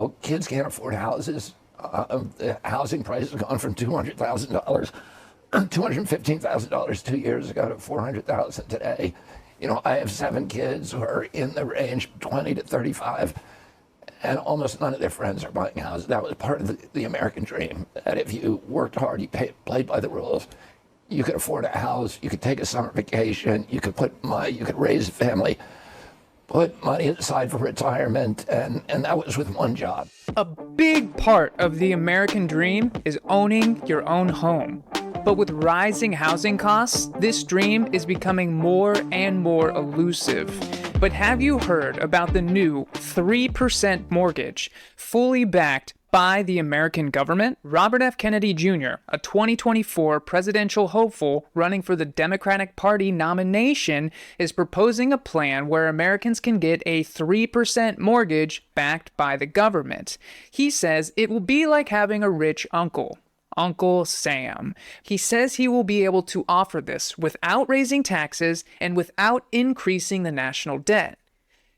Well, kids can't afford houses. The housing price has gone from $200,000, $215,000 2 years ago to $400,000 today. You know, I have 7 kids who are in the range 20 to 35, and almost none of their friends are buying houses. That was part of the American dream, that if you worked hard, you played by the rules, you could afford a house, you could take a summer vacation, you could put money, you could raise a family, put money aside for retirement, and that was with one job. A big part of the American dream is owning your own home. But with rising housing costs, this dream is becoming more and more elusive. But have you heard about the new 3% mortgage, fully backed by the American government? Robert F. Kennedy Jr., a 2024 presidential hopeful running for the Democratic Party nomination, is proposing a plan where Americans can get a 3% mortgage backed by the government. He says it will be like having a rich uncle. Uncle Sam. He says he will be able to offer this without raising taxes and without increasing the national debt.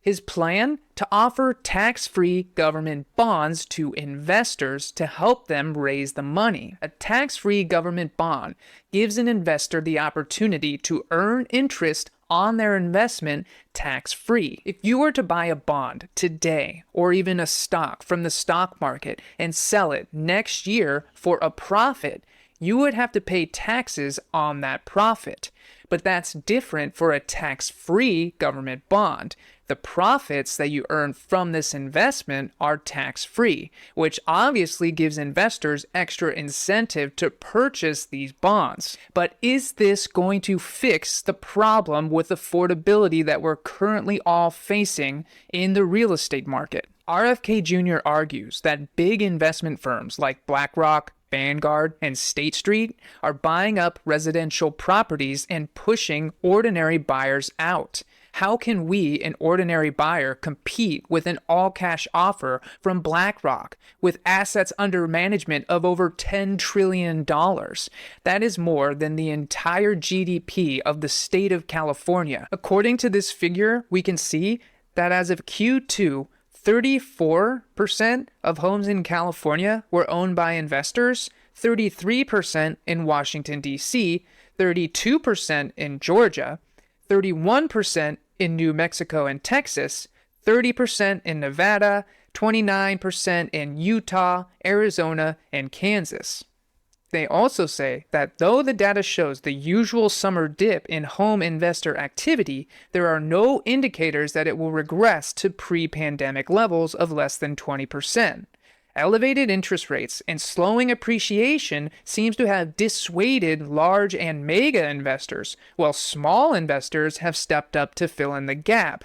His plan? To offer tax-free government bonds to investors to help them raise the money. A tax-free government bond gives an investor the opportunity to earn interest on their investment tax-free. If you were to buy a bond today, or even a stock from the stock market, and sell it next year for a profit, you would have to pay taxes on that profit. But that's different for a tax-free government bond. The profits that you earn from this investment are tax-free, which obviously gives investors extra incentive to purchase these bonds. But is this going to fix the problem with affordability that we're currently all facing in the real estate market? RFK Jr. argues that big investment firms like BlackRock, Vanguard, and State Street are buying up residential properties and pushing ordinary buyers out. How can we, an ordinary buyer, compete with an all-cash offer from BlackRock with assets under management of over $10 trillion? That is more than the entire GDP of the state of California. According to this figure, we can see that as of Q2, 34% of homes in California were owned by investors, 33% in Washington, D.C., 32% in Georgia, 31% in New Mexico and Texas, 30% in Nevada, 29% in Utah, Arizona, and Kansas. They also say that though the data shows the usual summer dip in home investor activity, there are no indicators that it will regress to pre-pandemic levels of less than 20%. Elevated interest rates and slowing appreciation seems to have dissuaded large and mega investors, while small investors have stepped up to fill in the gap.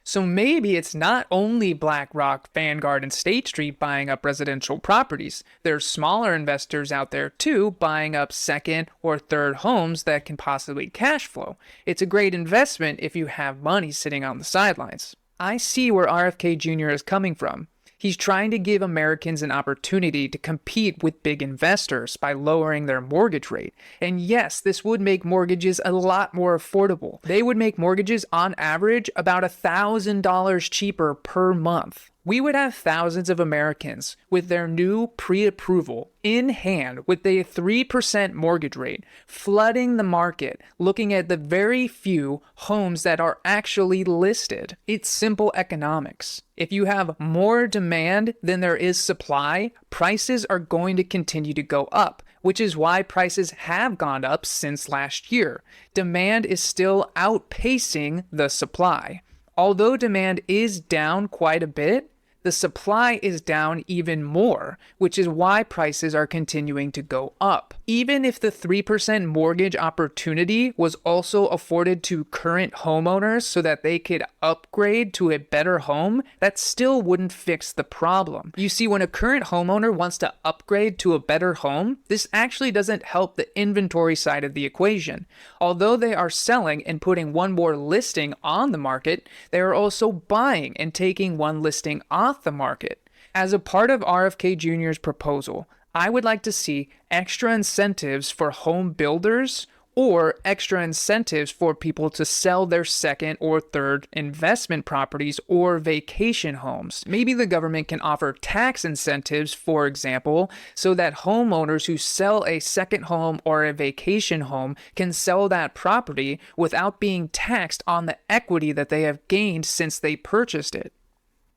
So maybe it's not only BlackRock, Vanguard, and State Street buying up residential properties. There's smaller investors out there too buying up second or third homes that can possibly cash flow. It's a great investment if you have money sitting on the sidelines. I see where RFK Jr. is coming from. He's trying to give Americans an opportunity to compete with big investors by lowering their mortgage rate. And yes, this would make mortgages a lot more affordable. They would make mortgages on average about $1,000 cheaper per month. We would have thousands of Americans with their new pre-approval in hand with a 3% mortgage rate, flooding the market, looking at the very few homes that are actually listed. It's simple economics. If you have more demand than there is supply, prices are going to continue to go up, which is why prices have gone up since last year. Demand is still outpacing the supply. Although demand is down quite a bit, the supply is down even more, which is why prices are continuing to go up. Even if the 3% mortgage opportunity was also afforded to current homeowners so that they could upgrade to a better home, that still wouldn't fix the problem. You see, when a current homeowner wants to upgrade to a better home, this actually doesn't help the inventory side of the equation. Although they are selling and putting one more listing on the market, they are also buying and taking one listing off the market. As a part of RFK Jr.'s proposal, I would like to see extra incentives for home builders or extra incentives for people to sell their second or third investment properties or vacation homes. Maybe the government can offer tax incentives, for example, so that homeowners who sell a second home or a vacation home can sell that property without being taxed on the equity that they have gained since they purchased it.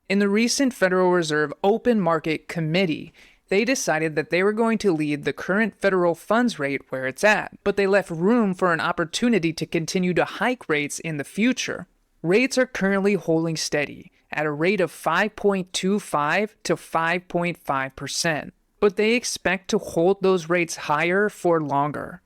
In the recent Federal Reserve Open Market Committee, they decided that they were going to leave the current federal funds rate where it's at, but they left room for an opportunity to continue to hike rates in the future. Rates are currently holding steady at a rate of 5.25 to 5.5%, but they expect to hold those rates higher for longer.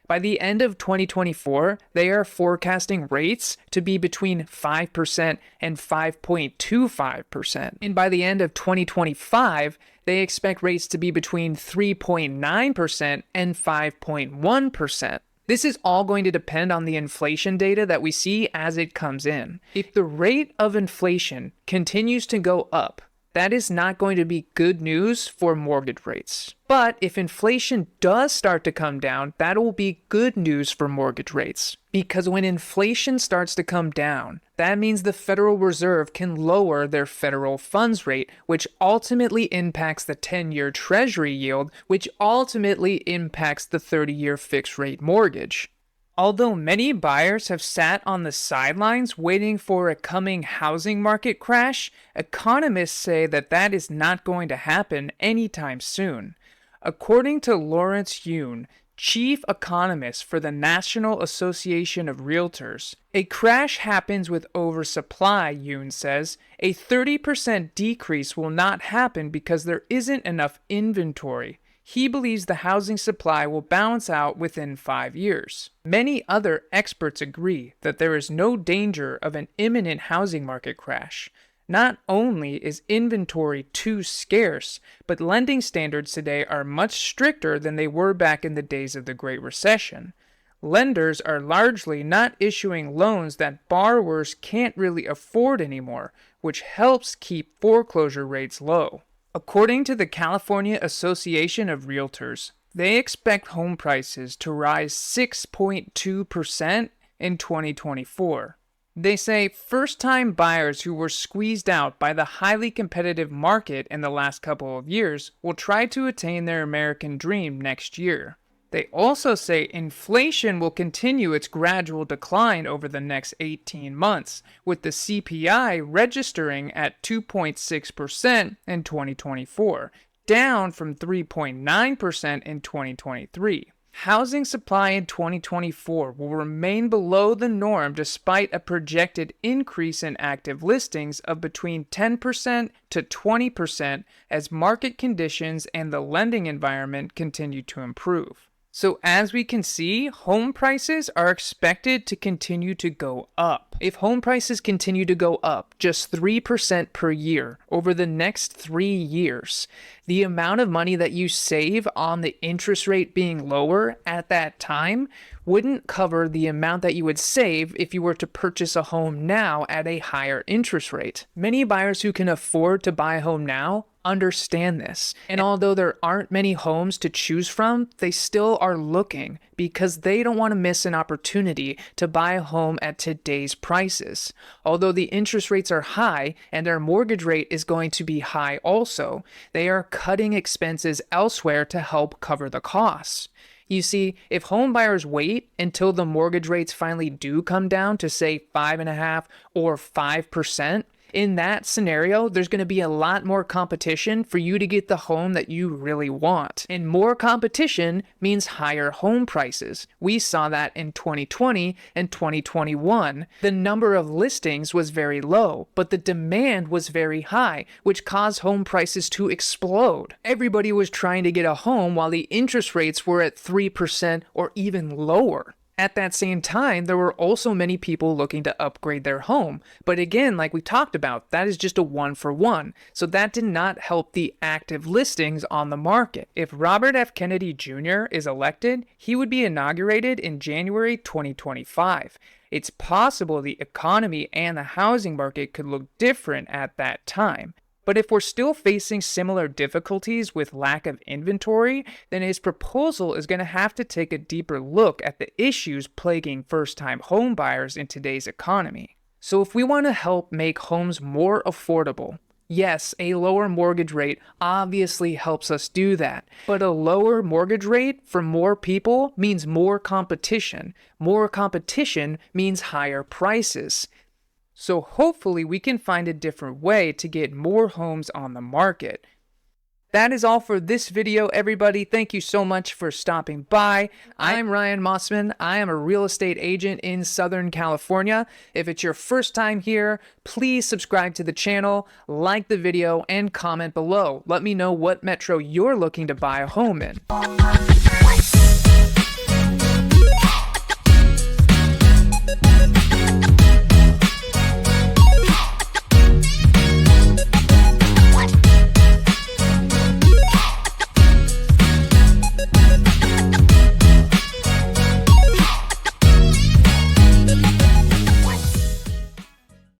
By the end of 2024, they are forecasting rates to be between 5% and 5.25%. And by the end of 2025, they expect rates to be between 3.9% and 5.1%. This is all going to depend on the inflation data that we see as it comes in. If the rate of inflation continues to go up, that is not going to be good news for mortgage rates. But if inflation does start to come down, that will be good news for mortgage rates. Because when inflation starts to come down, that means the Federal Reserve can lower their federal funds rate, which ultimately impacts the 10-year Treasury yield, which ultimately impacts the 30-year fixed rate mortgage. Although many buyers have sat on the sidelines waiting for a coming housing market crash, economists say that that is not going to happen anytime soon. According to Lawrence Yun, chief economist for the National Association of Realtors, a crash happens with oversupply, Yun says. A 30% decrease will not happen because there isn't enough inventory. He believes the housing supply will balance out within 5 years. Many other experts agree that there is no danger of an imminent housing market crash. Not only is inventory too scarce, but lending standards today are much stricter than they were back in the days of the Great Recession. Lenders are largely not issuing loans that borrowers can't really afford anymore, which helps keep foreclosure rates low. According to the California Association of Realtors, they expect home prices to rise 6.2% in 2024. They say first-time buyers who were squeezed out by the highly competitive market in the last couple of years will try to attain their American dream next year. They also say inflation will continue its gradual decline over the next 18 months, with the CPI registering at 2.6% in 2024, down from 3.9% in 2023. Housing supply in 2024 will remain below the norm despite a projected increase in active listings of between 10% to 20% as market conditions and the lending environment continue to improve. So as we can see, home prices are expected to continue to go up. If home prices continue to go up just 3% per year over the next 3 years, the amount of money that you save on the interest rate being lower at that time wouldn't cover the amount that you would save if you were to purchase a home now at a higher interest rate. Many buyers who can afford to buy a home now understand this. And although there aren't many homes to choose from, they still are looking because they don't want to miss an opportunity to buy a home at today's prices. Although the interest rates are high and their mortgage rate is going to be high also, they are cutting expenses elsewhere to help cover the costs. You see, if home buyers wait until the mortgage rates finally do come down to say 5.5% or 5%, in that scenario, there's going to be a lot more competition for you to get the home that you really want. And more competition means higher home prices. We saw that in 2020 and 2021. The number of listings was very low, but the demand was very high, which caused home prices to explode. Everybody was trying to get a home while the interest rates were at 3% or even lower. At that same time, there were also many people looking to upgrade their home. But again, like we talked about, that is just a one-for-one. So that did not help the active listings on the market. If Robert F. Kennedy Jr. is elected, he would be inaugurated in January 2025. It's possible the economy and the housing market could look different at that time. But if we're still facing similar difficulties with lack of inventory, then his proposal is going to have to take a deeper look at the issues plaguing first-time home buyers in today's economy. So if we want to help make homes more affordable, yes, a lower mortgage rate obviously helps us do that. But a lower mortgage rate for more people means more competition. More competition means higher prices. So hopefully we can find a different way to get more homes on the market. That is all for this video, everybody. Thank you so much for stopping by. I'm Ryan Mossman. I am a real estate agent in Southern California. If it's your first time here, please subscribe to the channel, like the video, and comment below. Let me know what metro you're looking to buy a home in.